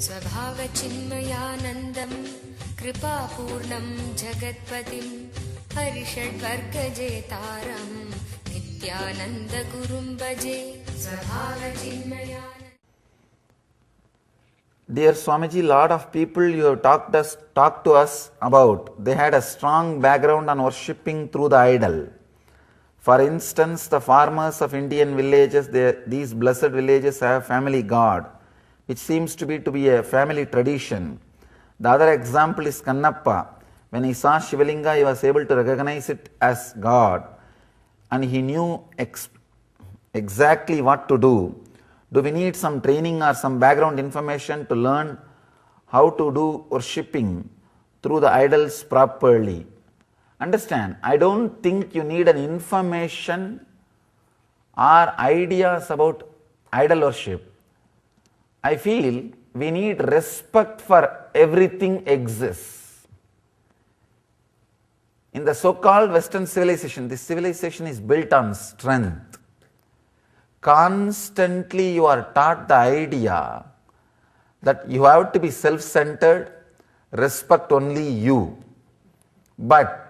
स्वभावचिन्मयानन्दं कृपापूर्णं जगत्पतिं हरिषड्वर्गजेतारं नित्यानन्दगुरुं भजे स्वभावचिन्मयानन्दम्. Dear Swamiji, lot of people you have talked to us about, they had a strong background on worshipping through the idol. For instance, the farmers of Indian villages, these blessed villages have family god, which seems to be a family tradition. The other example is Kannappa. When he saw Shivalinga, he was able to recognize it as God, and he knew exactly what to do. Do we need some training or some background information to learn how to do worshipping through the idols properly? Understand, I don't think you need an information or ideas about idol worship. I feel we need respect for everything exists. In the so-called Western civilization, this civilization is built on strength. Constantly you are taught the idea that you have to be self-centered, respect only you. But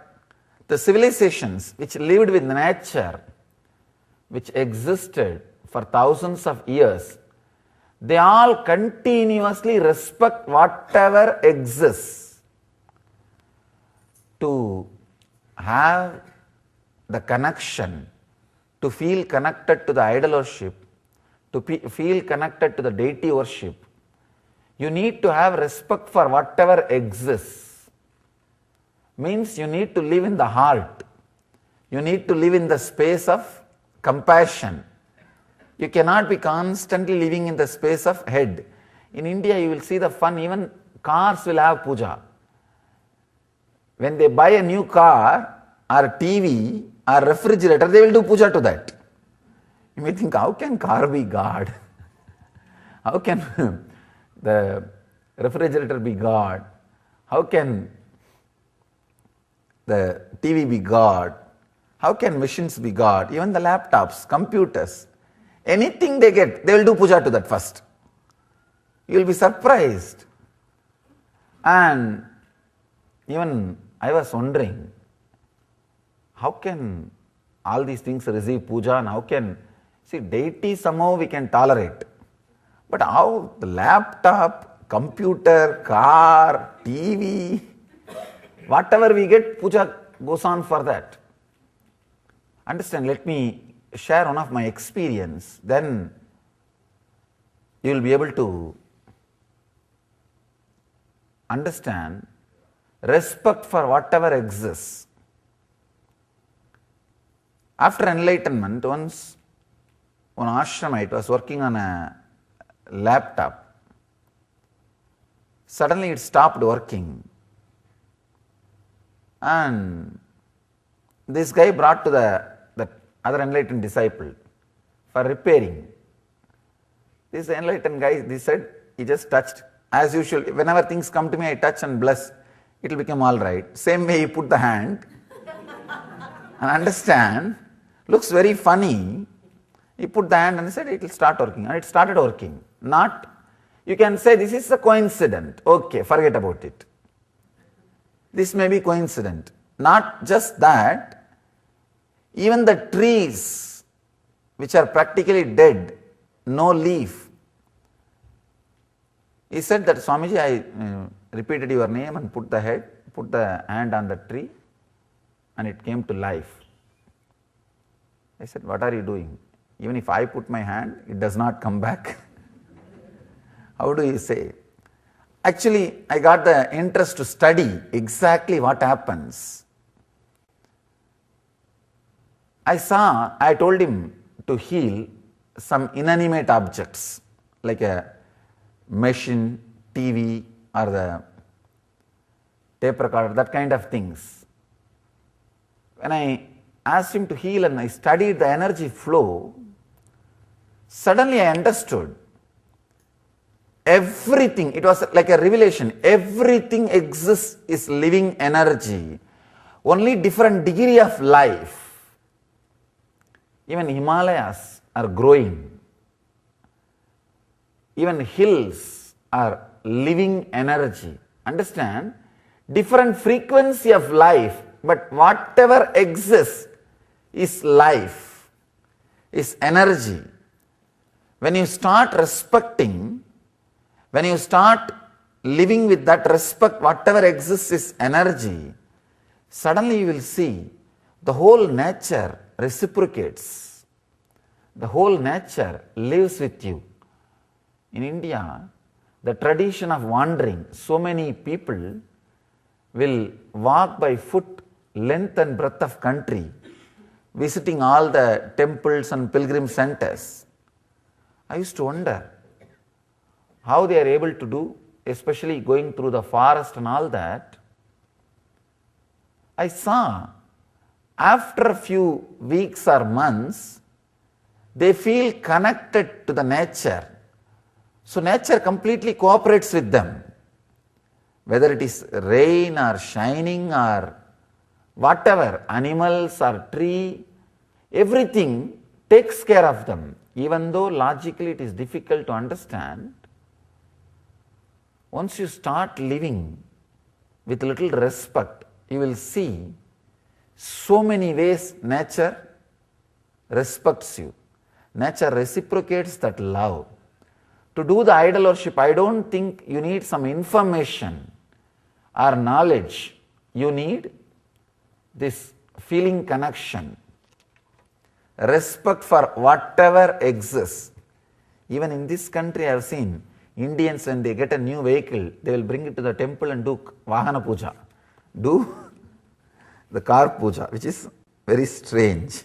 the civilizations which lived with nature, which existed for thousands of years, they all continuously respect whatever exists. To have the connection, to feel connected to the idol worship, to feel connected to the deity worship, you need to have respect for whatever exists. Means you need to live in the heart. You need to live in the space of compassion. You cannot be constantly living in the space of head. In India, you will see the fun, even cars will have puja. When they buy a new car or TV or refrigerator, they will do puja to that. You may think, how can car be God? How can the refrigerator be God? How can the TV be God? How can machines be God? Even the laptops, computers, anything they get, they will do puja to that first. You will be surprised. And even I was wondering, how can all these things receive puja, and how can, see, deity somehow we can tolerate. But how the laptop, computer, car, TV, whatever we get, puja goes on for that. Understand, let me share one of my experience, then you will be able to understand respect for whatever exists. After enlightenment, once one ashramite was working on a laptop. Suddenly it stopped working. And this guy brought to the other enlightened disciple for repairing. This enlightened guy, he said, he just touched. As usual, whenever things come to me, I touch and bless. It will become all right. Same way he put the hand. And understand, looks very funny. He put the hand and said it will start working. And it started working. Not, you can say this is a coincidence. Okay, forget about it. This may be coincident. Not just that, even the trees which are practically dead, no leaf. He said that, Swamiji, I repeated your name and put the hand on the tree, and it came to life. I said, what are you doing? Even if I put my hand, it does not come back. How do you say? Actually, I got the interest to study exactly what happens. I told him to heal some inanimate objects like a machine, TV, or the tape recorder, that kind of things. When I asked him to heal and I studied the energy flow, suddenly I understood everything. It was like a revelation. Everything exists is living energy. Only different degree of life. Even Himalayas are growing. Even hills are living energy. Understand? Different frequency of life, but whatever exists is life, is energy. When you start respecting, when you start living with that respect, whatever exists is energy, suddenly you will see the whole nature reciprocates. The whole nature lives with you. In India, the tradition of wandering, so many people will walk by foot length and breadth of country, visiting all the temples and pilgrim centers. I used to wonder how they are able to do, especially going through the forest and all that. I saw after a few weeks or months, they feel connected to the nature. So nature completely cooperates with them. Whether it is rain or shining or whatever, animals or tree, everything takes care of them. Even though logically it is difficult to understand, once you start living with little respect, you will see so many ways nature respects you. Nature reciprocates that love. To do the idol worship, I don't think you need some information or knowledge. You need this feeling connection, respect for whatever exists. Even in this country I have seen Indians, when they get a new vehicle, they will bring it to the temple and do Vahana Puja, do the car puja, which is very strange.